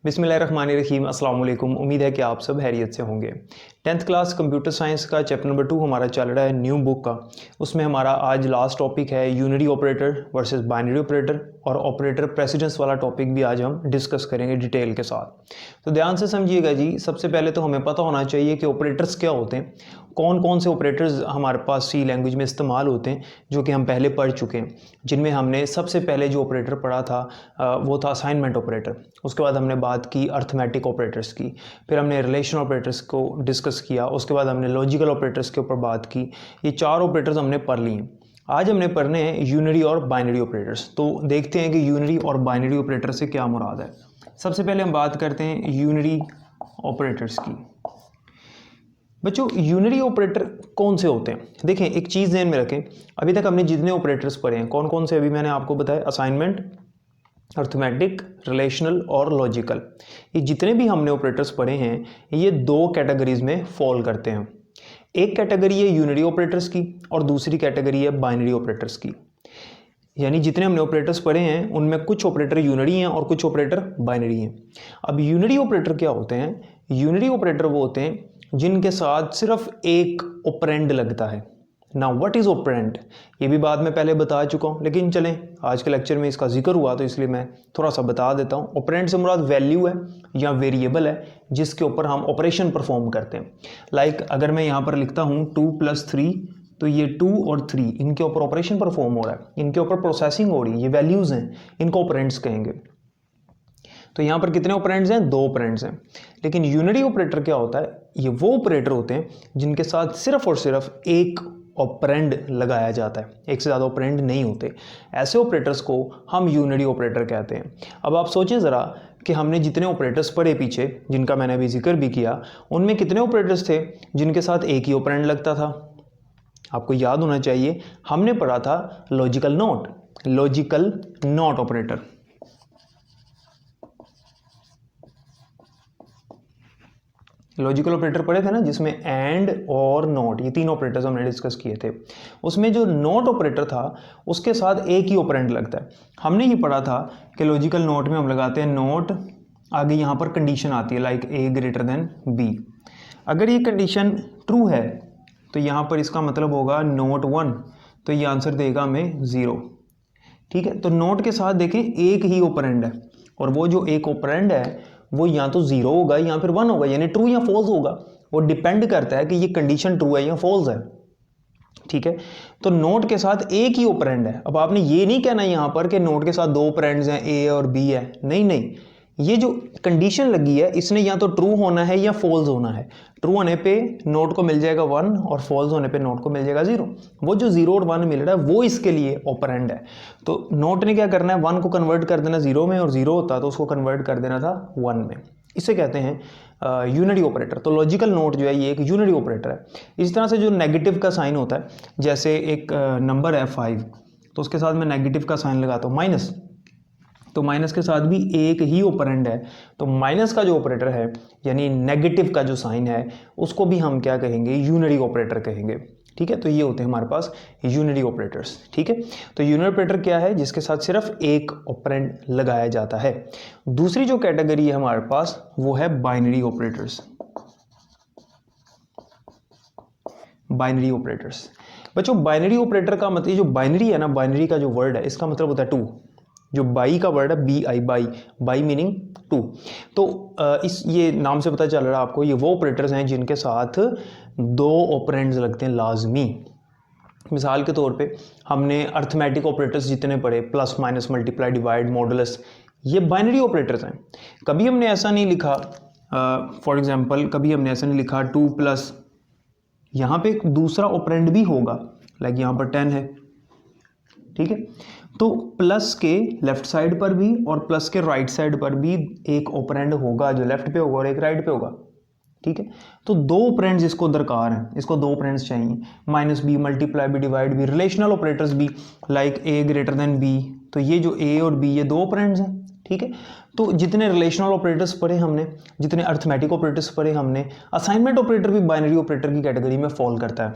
बिस्मिल्लाहिर्रहमानिर्रहीम अस्सलाम वालेकुम। उम्मीद है कि आप सब हैरियत से होंगे। 10th क्लास कंप्यूटर साइंस का चैप्टर नंबर 2 हमारा चल रहा है न्यू बुक का। उसमें हमारा आज लास्ट टॉपिक है unary operator versus binary operator, और ऑपरेटर प्रेसिडेंस वाला टॉपिक भी आज हम डिस्कस करेंगे डिटेल के साथ। तो ध्यान से समझिएगा जी। सबसे पहले तो हमें पता होना चाहिए कि ऑपरेटर्स क्या होते हैं, कौन कौन से ऑपरेटर्स हमारे पास सी लैंग्वेज में इस्तेमाल होते हैं, जो कि हम पहले पढ़ चुके हैं। जिनमें हमने सबसे पहले जो ऑपरेटर पढ़ा था वो था असाइनमेंट ऑपरेटर। उसके बाद हमने बात की अर्थमेटिक ऑपरेटर्स की, फिर हमने रिलेशन ऑपरेटर्स को डिस्कस किया, उसके बाद हमने लॉजिकल ऑपरेटर्स के ऊपर बात की। ये चार ऑपरेटर्स हमने पढ़ लिए। आज हमने पढ़ने हैं यूनरी और बाइनरी ऑपरेटर्स। तो देखते हैं कि यूनरी और बाइनरी ऑपरेटर से क्या मुराद है। सबसे पहले हम बात करते हैं यूनरी ऑपरेटर्स की। बच्चों, यूनरी ऑपरेटर कौन से होते हैं? देखें, एक चीज़ ध्यान में रखें। अभी तक हमने जितने ऑपरेटर्स पढ़े हैं, कौन कौन से अभी मैंने आपको बताया, असाइनमेंट, अर्थमेटिक, रिलेशनल और लॉजिकल। ये जितने भी हमने ऑपरेटर्स पढ़े हैं ये दो कैटेगरीज में फॉल करते हैं। एक कैटेगरी है यूनरी ऑपरेटर्स की और दूसरी कैटेगरी है बाइनरी ऑपरेटर्स की। यानी जितने हमने ऑपरेटर्स पढ़े हैं उनमें कुछ ऑपरेटर यूनरी हैं और कुछ ऑपरेटर बाइनरी हैं। अब यूनरी ऑपरेटर क्या होते हैं? यूनरी ऑपरेटर वो होते हैं जिनके साथ सिर्फ एक ऑपरेंड लगता है। नाउ व्हाट इज ऑपरेंड, ये भी बाद में पहले बता चुका हूँ, लेकिन चलें आज के लेक्चर में इसका जिक्र हुआ तो इसलिए मैं थोड़ा सा बता देता हूँ। ऑपरेंड से मुराद वैल्यू है या वेरिएबल है जिसके ऊपर हम ऑपरेशन परफॉर्म करते हैं। लाइक अगर मैं यहाँ पर लिखता हूँ 2 + 3, तो ये 2 और 3 इनके ऊपर ऑपरेशन परफॉर्म हो रहा है, इनके ऊपर प्रोसेसिंग हो रही है, ये वैल्यूज़ हैं, इनको ऑपरेंड्स कहेंगे। तो यहाँ पर कितने ऑपरेंड्स हैं? 2 ऑपरेंड्स हैं। लेकिन यूनरी ऑपरेटर क्या होता है? ये वो ऑपरेटर होते हैं जिनके साथ सिर्फ और सिर्फ एक ऑपरेंड लगाया जाता है, एक से ज़्यादा ऑपरेंड नहीं होते। ऐसे ऑपरेटर्स को हम यूनरी ऑपरेटर कहते हैं। अब आप सोचें ज़रा कि हमने जितने ऑपरेटर्स पढ़े पीछे, जिनका मैंने अभी जिक्र भी किया, उनमें कितने ऑपरेटर्स थे जिनके साथ एक ही ऑपरेंड लगता था? आपको याद होना चाहिए, हमने पढ़ा था logical not operator. Logical operator पढ़े थे ना, जिसमें एंड और नॉट, ये तीन ऑपरेटर्स हमने डिस्कस किए थे। उसमें जो नॉट ऑपरेटर था उसके साथ एक ही ऑपरेंड लगता है। हमने ये पढ़ा था कि लॉजिकल नॉट में हम लगाते हैं नॉट, आगे यहाँ पर कंडीशन आती है like A greater than B. अगर ये कंडीशन ट्रू है तो यहाँ पर इसका मतलब होगा नॉट 1, तो ये आंसर देगा हमें 0। ठीक है, तो नॉट के साथ देखें एक ही ऑपरेंड है, और वो जो एक ऑपरेंड है वो या तो 0 होगा या फिर 1 होगा, यानी ट्रू या फॉल्स होगा। वो डिपेंड करता है कि ये कंडीशन ट्रू है या फॉल्स है। ठीक है, तो नोट के साथ एक ही ऑपरेंड है। अब आपने ये नहीं कहना यहाँ पर कि नोट के साथ दो ऑपरेंड्स हैं, ए और बी है। नहीं नहीं, ये जो कंडीशन लगी है इसने या तो ट्रू होना है या फॉल्स होना है। ट्रू होने पे नोट को मिल जाएगा 1 और फॉल्स होने पे नोट को मिल जाएगा 0। वो जो 0 और 1 मिल रहा है वो इसके लिए ऑपरेंड है। तो नोट ने क्या करना है, 1 को कन्वर्ट कर देना 0 में, और 0 होता तो उसको कन्वर्ट कर देना था 1 में। इसे कहते हैं यूनरी ऑपरेटर। तो लॉजिकल नोट जो है ये एक यूनरी ऑपरेटर है। इस तरह से जो नेगेटिव का साइन होता है, जैसे एक नंबर है 5, तो उसके साथ मैं नेगेटिव का साइन लगाता हूँ माइनस, तो माइनस के साथ भी एक ही ऑपरेंड है। तो माइनस का जो ऑपरेटर है यानी नेगेटिव का जो साइन है उसको भी हम क्या कहेंगे? यूनरी ऑपरेटर कहेंगे। ठीक है, तो ये होते हैं हमारे पास यूनरी ऑपरेटर्स। ठीक है, तो यूनरी ऑपरेटर क्या है? जिसके साथ सिर्फ एक ऑपरेंड लगाया जाता है। दूसरी जो कैटेगरी है हमारे पास वो है बाइनरी ऑपरेटर्स। बाइनरी ऑपरेटर्स बच्चों, बाइनरी ऑपरेटर का मतलब, जो बाइनरी है ना, बाइनरी का जो वर्ड है इसका मतलब होता है 2। जो बाई का वर्ड है BI, बाई मीनिंग 2। तो इस ये नाम से पता चल रहा है आपको, ये वो ऑपरेटर्स हैं जिनके साथ 2 ऑपरेंड्स लगते हैं लाजमी। मिसाल के तौर पे हमने अर्थमेटिक ऑपरेटर्स जितने पढ़े, plus minus multiply divide modulus, ये बाइनरी ऑपरेटर्स हैं। कभी हमने ऐसा नहीं लिखा, फॉर एग्जांपल कभी हमने ऐसा नहीं लिखा 2+, यहाँ पे एक दूसरा ऑपरेंड भी होगा, लाइक यहाँ पर 10 है। ठीक है, तो प्लस के लेफ्ट साइड पर भी और प्लस के राइट साइड पर भी एक ऑपरेंड होगा, जो लेफ्ट पे होगा और एक राइट पे होगा। ठीक है, तो 2 ऑपरेंड्स इसको दरकार हैं, इसको 2 ऑपरेंड्स चाहिए, -b, मल्टीप्लाई भी, डिवाइड भी। रिलेशनल ऑपरेटर्स भी like a greater than b, तो ये जो a और b ये 2 ऑपरेंड्स हैं। ठीक है, तो जितने रिलेशनल ऑपरेटर्स पढ़े हमने, जितने अर्थमेटिक ऑपरेटर्स पढ़े हमने, असाइनमेंट ऑपरेटर भी बाइनरी ऑपरेटर की कैटेगरी में फॉल करता है।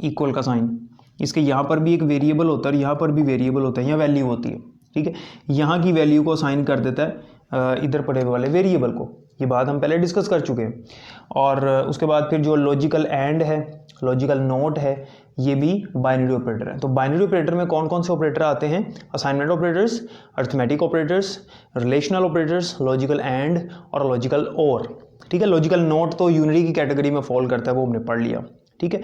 इक्वल का साइन, इसके यहाँ पर भी एक वेरिएबल होता है और यहाँ पर भी वेरिएबल होता है या वैल्यू होती है। ठीक है, यहाँ की वैल्यू को असाइन कर देता है इधर पड़े हुए वाले वेरिएबल को। ये बात हम पहले डिस्कस कर चुके हैं। और उसके बाद फिर जो लॉजिकल एंड है, लॉजिकल नोट है, ये भी बाइनरी ऑपरेटर है। तो बाइनरी ऑपरेटर में कौन कौन से ऑपरेटर आते हैं? Assignment operators, arithmetic operators, relational operators, logical and और लॉजिकल और। ठीक है, लॉजिकल नोट तो यूनरी की कैटेगरी में फॉल करता है, वो हमने पढ़ लिया। ठीक है,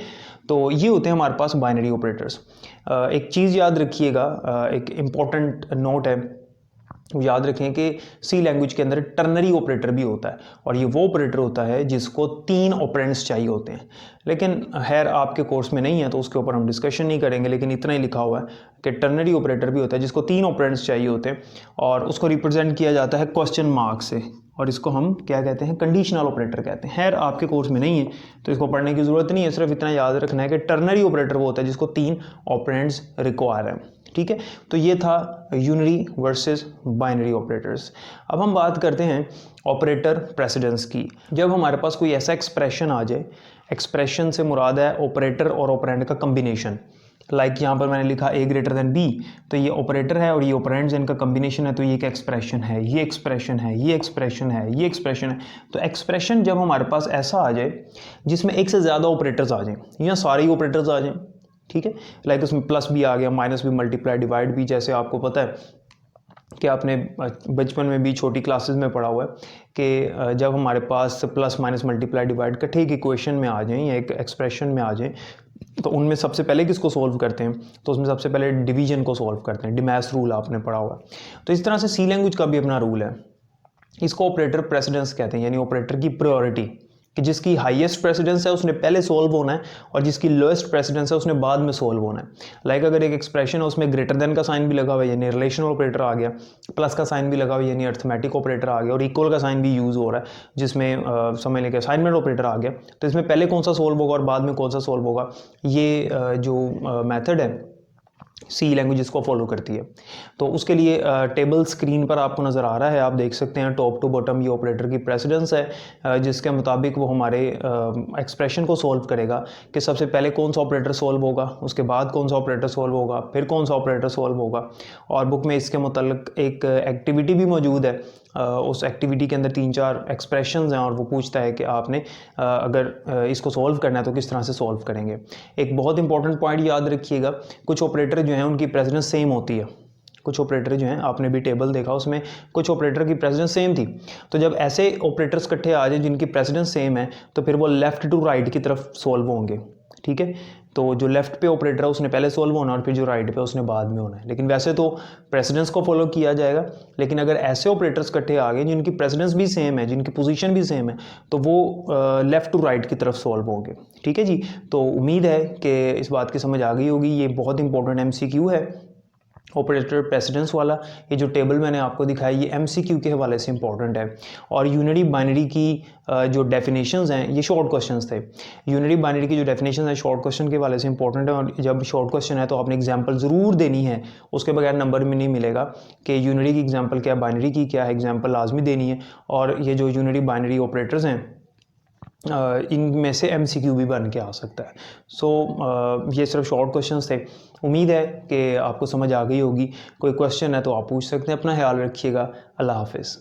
तो ये होते हैं हमारे पास बाइनरी ऑपरेटर्स। एक चीज़ याद रखिएगा, एक इम्पॉर्टेंट नोट है, याद रखें कि सी लैंग्वेज के अंदर टर्नरी ऑपरेटर भी होता है, और ये वो ऑपरेटर होता है जिसको 3 ऑपरेंड्स चाहिए होते हैं। लेकिन खैर आपके कोर्स में नहीं है तो उसके ऊपर हम डिस्कशन नहीं करेंगे, लेकिन इतना ही लिखा हुआ है कि टर्नरी ऑपरेटर भी होता है जिसको 3 ऑपरेंड्स चाहिए होते हैं, और उसको रिप्रेजेंट किया जाता है क्वेश्चन मार्क से, और इसको हम क्या कहते हैं? कंडीशनल ऑपरेटर कहते हैं। खैर आपके कोर्स में नहीं है तो इसको पढ़ने की ज़रूरत नहीं है, सिर्फ इतना याद रखना है कि टर्नरी ऑपरेटर वो होता है जिसको 3 ऑपरेंड्स रिक्वायर है। ठीक है, तो ये था यूनरी वर्सेस बाइनरी ऑपरेटर्स। अब हम बात करते हैं ऑपरेटर प्रेसिडेंस की। जब हमारे पास कोई ऐसा एक्सप्रेशन आ जाए, एक्सप्रेशन से मुराद है ऑपरेटर और ऑपरेंड का कम्बिनेशन, लाइक यहाँ पर मैंने लिखा a ग्रेटर देन b, तो ये ऑपरेटर है और ये ऑपरेंड्स इनका कम्बिनेशन है, तो ये एक एक्सप्रेशन है, ये एक्सप्रेशन है, ये एक्सप्रेशन है, ये एक्सप्रेशन है। तो एक्सप्रेशन जब हमारे पास ऐसा आ जाए जिसमें एक से ज़्यादा ऑपरेटर्स आ जाएं या सारे ही ऑपरेटर्स आ जाएं, ठीक है, लाइक उसमें प्लस भी आ गया, माइनस भी, मल्टीप्लाई, डिवाइड भी, जैसे आपको पता है कि आपने बचपन में भी छोटी क्लासेस में पढ़ा हुआ है कि जब हमारे पास प्लस माइनस मल्टीप्लाई डिवाइड इकट्ठे एक इक्वेशन में आ जाएं या एक एक्सप्रेशन में आ जाएं, तो उनमें सबसे पहले किसको सॉल्व करते हैं? तो उसमें सबसे पहले डिवीजन को सॉल्व करते हैं। डिमैस रूल आपने पढ़ा हुआ है। तो इस तरह से सी लैंग्वेज का भी अपना रूल है। इसको ऑपरेटर प्रेसिडेंस कहते हैं, यानी ऑपरेटर की प्रायोरिटी, कि जिसकी हाईएस्ट प्रेसिडेंस है उसने पहले सॉल्व होना है और जिसकी लोएस्ट प्रेसिडेंस है उसने बाद में सॉल्व होना है। लाइक अगर एक एक्सप्रेशन है उसमें ग्रेटर देन का साइन भी लगा हुआ है यानी रिलेशनल ऑपरेटर आ गया, प्लस का साइन भी लगा हुआ है यानी अर्थमेटिक ऑपरेटर आ गया, और इक्वल का साइन भी यूज़ हो रहा है जिसमें समझ लें कि असाइनमेंट ऑपरेटर आ गया, तो इसमें पहले कौन सा सॉल्व होगा और बाद में कौन सा सॉल्व होगा, ये जो मेथड है सी लैंग्वेज इसको फॉलो करती है। तो उसके लिए टेबल स्क्रीन पर आपको नज़र आ रहा है, आप देख सकते हैं टॉप टू बॉटम ये ऑपरेटर की प्रेसिडेंस है, जिसके मुताबिक वो हमारे एक्सप्रेशन को सॉल्व करेगा कि सबसे पहले कौन सा ऑपरेटर सॉल्व होगा, उसके बाद कौन सा ऑपरेटर सॉल्व होगा, फिर कौन सा ऑपरेटर सॉल्व होगा। और बुक में इसके मुतल्लिक एक एक्टिविटी भी मौजूद है, उस एक्टिविटी के अंदर 3-4 एक्सप्रेशंस हैं और वो पूछता है कि आपने अगर इसको सॉल्व करना है तो किस तरह से सॉल्व करेंगे। एक बहुत इंपॉर्टेंट पॉइंट याद रखिएगा, कुछ ऑपरेटर जो हैं उनकी प्रेसिडेंस सेम होती है, कुछ ऑपरेटर जो हैं, आपने भी टेबल देखा उसमें कुछ ऑपरेटर की प्रेसिडेंस सेम थी। तो जब ऐसे ऑपरेटर्स इकट्ठे आ जाए जिनकी प्रेसिडेंस सेम है तो फिर वो लेफ़्ट टू राइट की तरफ सॉल्व होंगे। ठीक है, तो जो लेफ़्ट पे ऑपरेटर है उसने पहले सॉल्व होना और फिर जो राइट पे उसने बाद में होना है। लेकिन वैसे तो प्रेसिडेंस को फॉलो किया जाएगा, लेकिन अगर ऐसे ऑपरेटर्स इकट्ठे आ गए जिनकी प्रेसिडेंस भी सेम है, जिनकी पोजीशन भी सेम है, तो वो लेफ़्ट टू राइट की तरफ सॉल्व होंगे। ठीक है जी, तो उम्मीद है कि इस बात की समझ आ गई होगी। ये बहुत इंपॉर्टेंट MCQ है ऑपरेटर प्रेसिडेंस वाला। ये जो टेबल मैंने आपको दिखाई ये MCQ के हवाले से इंपॉर्टेंट है। और यूनरी बाइनरी की जो डेफिनेशंस हैं ये शॉर्ट क्वेश्चंस थे। यूनरी बाइनरी की जो डेफिनेशंस हैं शॉर्ट क्वेश्चन के हवाले से इंपॉर्टेंट है, और जब शॉर्ट क्वेश्चन है तो आपने एग्जांपल ज़रूर देनी है, उसके बगैर नंबर में नहीं मिलेगा कि यूनरी की एग्जांपल क्या है, बाइनरी की क्या है, एग्जांपल लाजमी देनी है। और ये जो यूनरी बाइनरी ऑपरेटर्स हैं इनमें से MCQ भी बन के आ सकता है। सो ये सिर्फ शॉर्ट क्वेश्चंस थे। उम्मीद है कि आपको समझ आ गई होगी। कोई क्वेश्चन है तो आप पूछ सकते हैं। अपना ख्याल रखिएगा। अल्लाह हाफिज़।